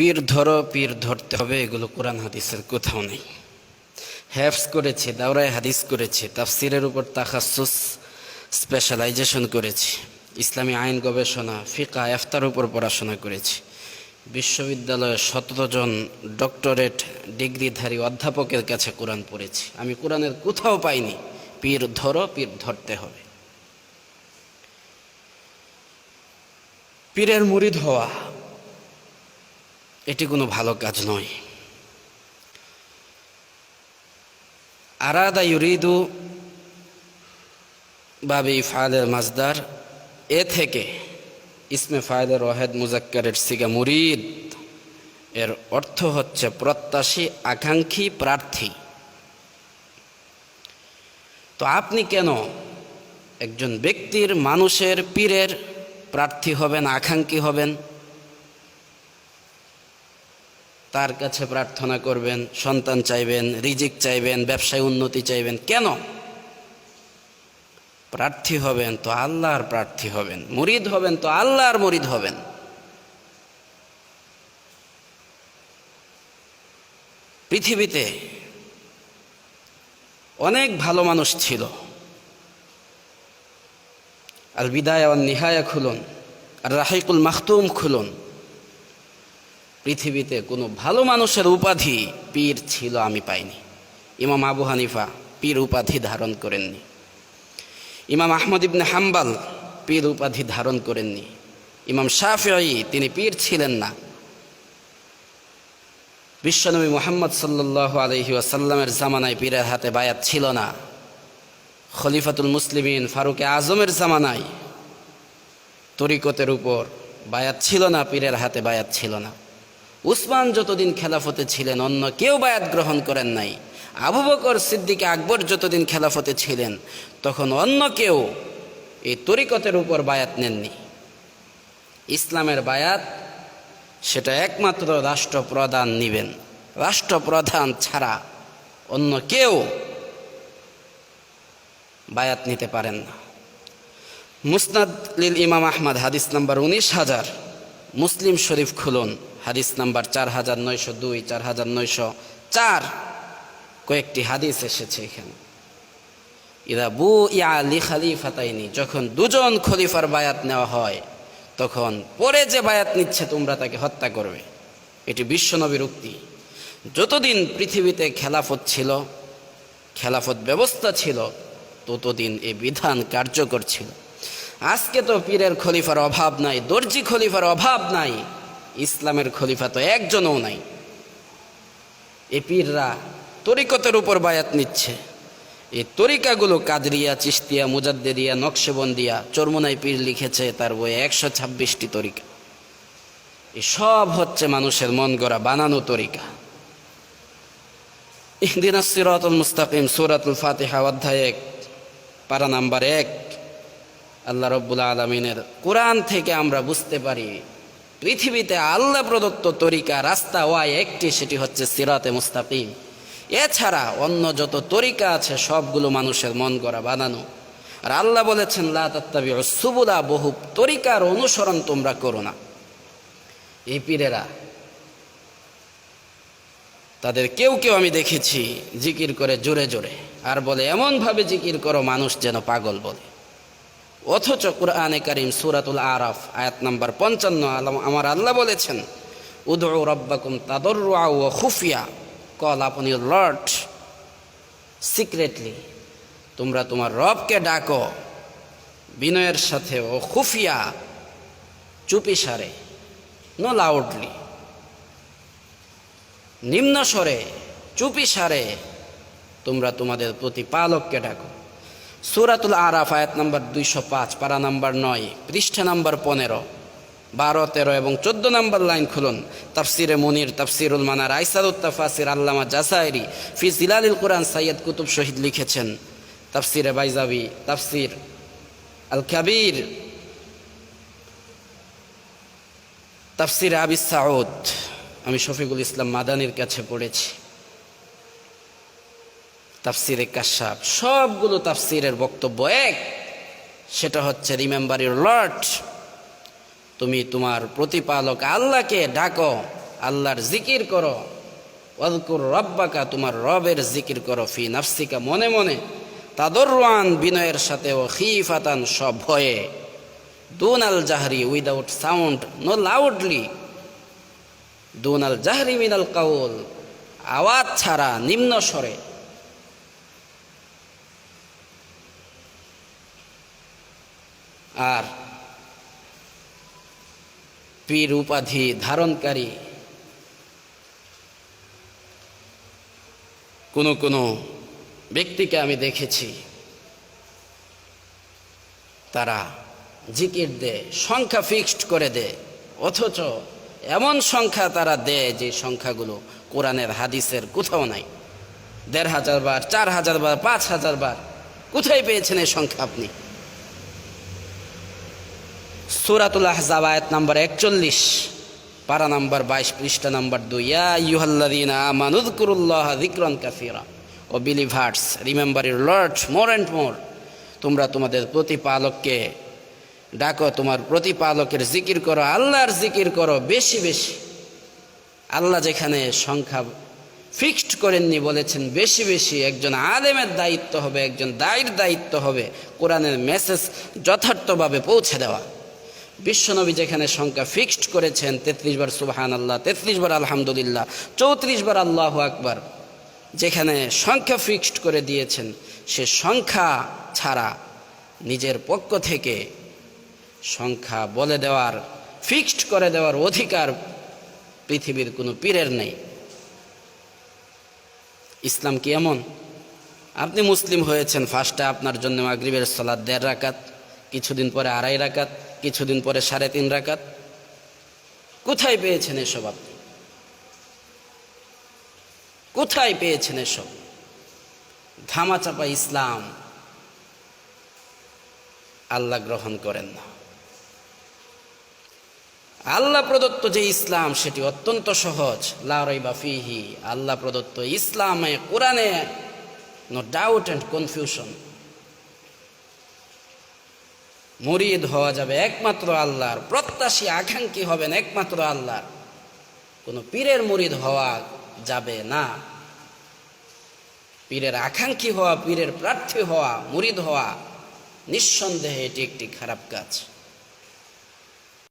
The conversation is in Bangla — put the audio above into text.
পীর ধরো পীর ধরতে হবে, এগুলো কোরআন হাদিসের কোথাও নেই। হেফজ করেছি, দাওরায়ে হাদিস করেছি, তাফসিরের উপর তাখাসুস স্পেশালাইজেশন করেছি, ইসলামী আইন গবেষণা, ফিকা, ইফতার উপর পড়াশোনা করেছি। বিশ্ববিদ্যালয়ে 17 জন ডক্টরেট ডিগ্রিধারী অধ্যাপকের কাছে কোরআন পড়েছি। আমি কোরআনের কোথাও পাইনি পীর ধরো পীর ধরতে হবে। পীরের মুরিদ হওয়া এটি কোনো ভালো কাজ নয়। আরাদা ইউরিদু বাবে ফাইলের মাজদার এ থেকে ইসমে ফাইলের ওয়াহেদ মুজাক্কারের সিগা মুরিদ এর অর্থ হচ্ছে প্রত্যাশী, আকাঙ্ক্ষী, প্রার্থী। তো আপনি কেন একজন ব্যক্তির, মানুষের, পীরের প্রার্থী হবেন, আকাঙ্ক্ষী হবেন, তার কাছে প্রার্থনা করবেন, সন্তান চাইবেন, রিজিক চাইবেন, ব্যবসায় উন্নতি চাইবেন? কেন? প্রার্থী হবেন তো আল্লাহর প্রার্থী হবেন, মুরিদ হবেন তো আল্লাহর মুরিদ হবেন। পৃথিবীতে অনেক ভালো মানুষ ছিল। আল বিদায়া ওয়ান নিহায়া খুলুন, আর রাহিকুল মাখতুম খুলুন। পৃথিবীতে কোনো ভালো মানুষের উপাধি পীর ছিল আমি পাইনি। ইমাম আবু হানিফা পীর উপাধি ধারণ করেননি। ইমাম আহমদ ইবনে হাম্বাল পীর উপাধি ধারণ করেননি। ইমাম শাফিঈ তিনি পীর ছিলেন না। বিশ্বনবী মুহাম্মদ সাল্লাল্লাহু আলাইহি ওয়াসাল্লামের জামানায় পীরের হাতে বায়াত ছিল না। খলিফাতুল মুসলিমিন ফারুকে আজমের জামানায় তরিকতের উপর বায়াত ছিল না, পীরের হাতে বায়াত ছিল না। উসমান যতদিন খেলাফতে ছিলেন অন্য কেউ বায়াত গ্রহণ করেন নাই। আবু বকর সিদ্দিক আকবর যতদিন খেলাফতে ছিলেন তখন অন্য কেউ এই তরিকতের উপর বায়াত নেননি। ইসলামের বায়াত সেটা একমাত্র রাষ্ট্রপ্রধান নিবেন। রাষ্ট্রপ্রধান ছাড়া অন্য কেউ বায়াত নিতে পারেন না। মুসনাদ লিল ইমাম আহমদ হাদিস নাম্বার 19,000। মুসলিম শরীফ খুলুন, হাদিস নাম্বার 4,902, 4,904। কয়েকটি হাদিস এসেছে এখানে। ইদা বু ইয়া লি খালিফাতাইনি, যখন দুজন খলিফার বায়াত নেওয়া হয় তখন পরে যে বায়াত নিচ্ছে তোমরা তাকে হত্যা করবে। এটি বিশ্বনবীর উক্তি। যতদিন পৃথিবীতে খেলাফত ছিল, খেলাফত ব্যবস্থা ছিল, ততদিন এই বিধান কার্যকর ছিল। আজকে তো পীরের খলিফার অভাব নাই, দর্জি খলিফার অভাব নাই, ইসলামের খলিফা তো একজনও নাই। এই পীররা তরিকতের উপর বায়াত নিচ্ছে। এই তরিকাগুলো কাদরিয়া, চিশতিয়া, মুজাদ্দেদিয়া, নকশবন্দিয়া, চরমোনাই পীর লিখেছে তার বইয়ে 126টি তরিকা। এই সব হচ্ছে মানুষের মন গড়া বানানো তরিকা। ইহদিনাস সিরাতুল মুস্তাকিম, সূরাতুল ফাতিহা অধ্যায় 1 পারা নাম্বার 1। আল্লাহ রব্বুল আলামিনের কোরআন থেকে আমরা বুঝতে পারি পৃথিবীতে আল্লাহ প্রদত্ত তরিকা, রাস্তা একটি, সেটি হচ্ছে সিরাতে মুস্তাকিম। এছাড়া অন্য যত তরিকা আছে সবগুলো মানুষের মন গড়া বানানো। আর আল্লাহ বলেছেন লা তাত্তাবিউস সুবুলা, বহু তরিকার অনুসরণ তোমরা করো না। এই পীরেরা তাদের কেউ কেউ আমি দেখেছি জিকির করে জোরে জোরে, আর বলে এমনভাবে জিকির করো মানুষ যেন পাগল বলে। অথচ কুরআনে কারীম সূরাতুল আরাফ আয়াত নাম্বার 55 আমার আল্লাহ বলেছেন উদউ রাব্বাকুম তাদাররুআ ওয়া খুফিয়া, call upon your lord secretly. তোমরা তোমার রবকে ডাকো বিনয়ের সাথে, ও খুফিয়া চুপি সারে, নো লাউডলি, নিম্ন স্বরে, চুপি সারে তোমরা তোমাদের প্রতিপালককে ডাকো। সূরাতুল আরাফ আয়াত নাম্বার 205 পারা নাম্বার 9 পৃষ্ঠা নাম্বার 15, 12, 13 এবং 14 নম্বর লাইন খুলুন। তাফসিরে মুনির, তাফসিরুল মানার, আইসারুত তাফাসির, আল্লামা জাসাইরি ফি জিলালিল কোরআন, সাইয়্যিদ কুতুব শহীদ লিখেছেন। তাফসিরে বাইজাবি, তাফসির আল কাবীর, তাফসিরে আবি সাউদ আমি শফিকুল ইসলাম মাদানির কাছে পড়েছি। তাফসিরে কাশাফ, সবগুলো তাফসিরের বক্তব্য এক, সেটা হচ্ছে রিমেম্বার ইউর লর্ড, তুমি তোমার প্রতিপালক আল্লাহকে ডাকো আল্লাহর জিকির করো। ওয়াজকুর রব্বাকা, তোমার রবের জিকির করো। ফি নাফসিকা, মনে মনে। তাদররুআন, বিনয়ের সাথে। ও খিফাতান, সব ভয়ে। দুন আল জাহরি, উইদাউট সাউন্ড, নো লাউডলি। দুন আল জাহরি মিনাল কাউল, আওয়াজ ছাড়া, নিম্ন স্বরে। আর পীর উপাধি ধারণকারী কোনো ব্যক্তিকে আমি দেখেছি, তারা জিকির দেয়, সংখ্যা ফিক্সড করে দেয়, অথচ এমন সংখ্যা তারা দেয় যে সংখ্যাগুলো কোরআনের হাদিসের কোথাও নাই। ১৫০০ বার, ৪০০০ বার, ৫০০০ বার। কোথায় পেয়েছেন এই সংখ্যা আপনি? সূরাতুল আহজাব আয়াত নাম্বার ৪১, পারা নাম্বার ২২, পৃষ্ঠা নাম্বার ২। ইয়া আইয়ুহাল্লাযীনা আমানু যকুরুল্লাহা যিকরান কাসীরা। O believers, remember your lord more and more. তোমরা তোমাদের প্রতিপালককে ডাকো, তোমার প্রতিপালকের জিকির করো, আল্লাহর জিকির করো বেশি বেশি। আল্লাহ যেখানে সংখ্যা ফিক্সড করেননি, বলেছেন বেশি বেশি। একজন আলেমের দায়িত্ব হবে, একজন দায়ীর দায়িত্ব হবে কোরআনের মেসেজ যথার্থভাবে পৌঁছে দেওয়া। বিশ্বনবী যেখানে সংখ্যা ফিক্সড করেছেন ৩৩ বার সুবহানাল্লাহ, ৩৩ বার আলহামদুলিল্লাহ, ৩৪ বার আল্লাহু আকবার, যেখানে সংখ্যা ফিক্সড করে দিয়েছেন, সে সংখ্যা ছাড়া নিজের পক্ষ থেকে সংখ্যা বলে দেওয়ার, ফিক্সড করে দেওয়ার অধিকার পৃথিবীর কোনো পীরের নেই। ইসলাম কি এমন? আপনি মুসলিম হয়েছেন, ফার্স্টে আপনার জন্য মাগরিবের সালাত ১.৫ রাকাত, কিছুদিন পরে ২.৫ রাকাত, কিছুদিন পরে ৩.৫ রাকাত। কোথায় পেয়েছেন এসব? আপনি কোথায় পেয়েছেন এসব? ধামাচাপা ইসলাম আল্লাহ গ্রহণ করেন না। আল্লাহ প্রদত্ত যে ইসলাম, সেটি অত্যন্ত সহজ। লা রাইবা ফিহি, আল্লাহ প্রদত্ত ইসলামে, কোরআনে নো ডাউট অ্যান্ড কনফিউশন। মুরিদ হওয়া যাবে একমাত্র আল্লাহর, প্রত্যাশী আকাঙ্ক্ষী হবেন একমাত্র আল্লাহর। কোনো পীরের মুরিদ হওয়া যাবে না। পীরের আকাঙ্ক্ষী হওয়া, পীরের প্রার্থী হওয়া, মুরিদ হওয়া, নিঃসন্দেহে এটি একটি খারাপ কাজ।